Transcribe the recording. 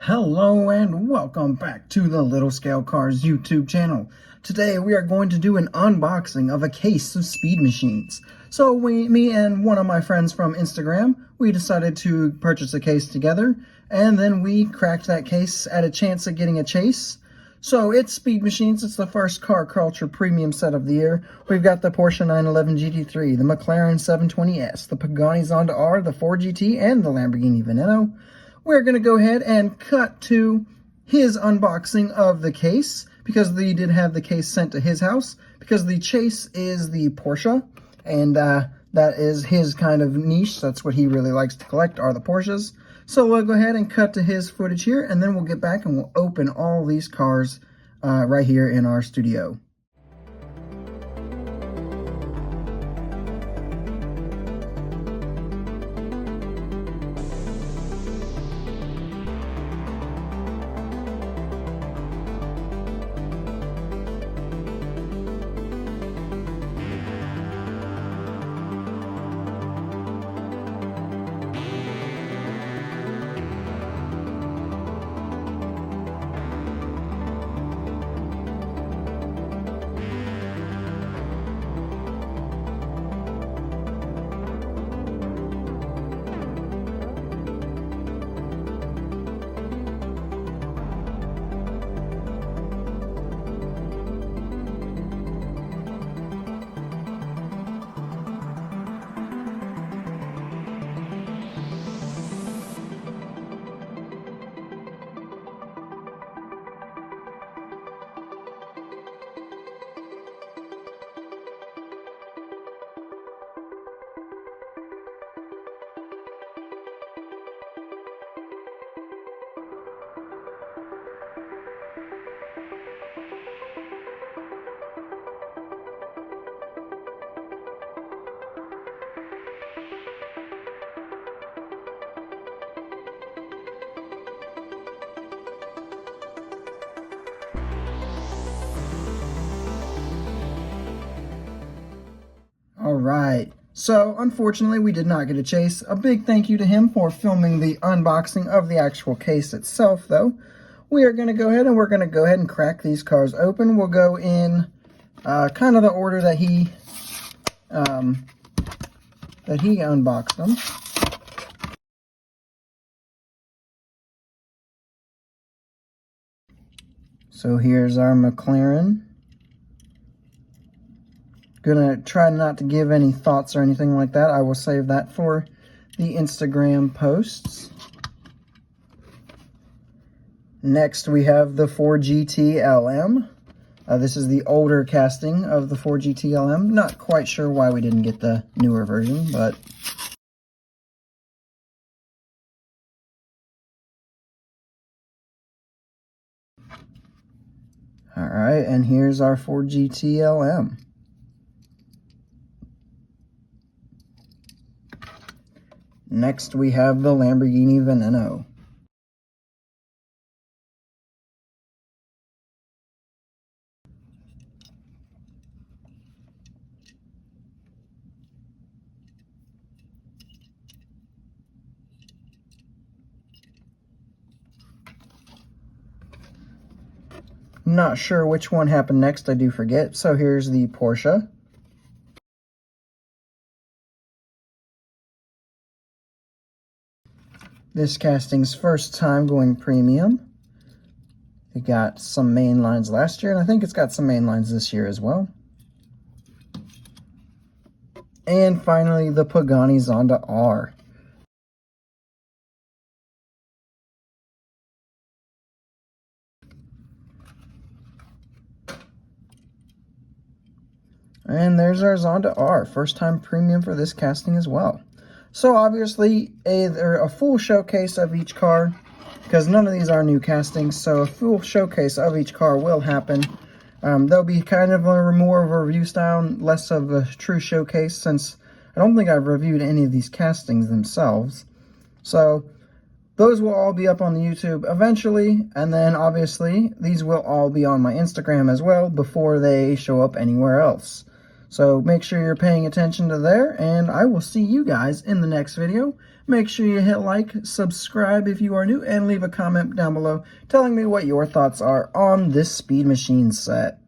Hello and welcome back to the Little Scale Cars YouTube channel. Today we are going to do an unboxing of a case of speed machines. So me and one of my friends from Instagram, we decided to purchase a case together, and then we cracked that case at a chance at getting a chase. So it's speed machines. It's the first car culture premium set of the year. We've got the Porsche 911 GT3, the McLaren 720S, the Pagani Zonda R, the Ford GT, and the Lamborghini Veneno. We're going to go ahead and cut to his unboxing of the case, because he did have the case sent to his house, because the chase is the Porsche, and that is his kind of niche. That's what he really likes to collect, are the Porsches. So we'll go ahead and cut to his footage here, and then we'll get back and we'll open all these cars right here in our studio. Alright, so unfortunately we did not get a chase. A big thank you to him for filming the unboxing of the actual case itself, though. We are going to go ahead and crack these cars open. We'll go in kind of the order that he unboxed them. So here's our McLaren. Gonna try not to give any thoughts or anything like that. I will save that for the Instagram posts. Next we have the Ford GT LM. This is the older casting of the Ford GT LM. Not quite sure why we didn't get the newer version, but alright, and here's our Ford GT LM. Next, we have the Lamborghini Veneno. Not sure which one happened next, I do forget. So here's the Porsche. This casting's first time going premium. It got some main lines last year, and I think it's got some main lines this year as well. And finally, the Pagani Zonda R. And there's our Zonda R, first time premium for this casting as well. So obviously, a full showcase of each car, because none of these are new castings, so a full showcase of each car will happen. There'll be kind of more of a review style, less of a true showcase, since I don't think I've reviewed any of these castings themselves. So those will all be up on the YouTube eventually, and then obviously these will all be on my Instagram as well before they show up anywhere else. So make sure you're paying attention to there, and I will see you guys in the next video. Make sure you hit like, subscribe if you are new, and leave a comment down below telling me what your thoughts are on this Speed Machine set.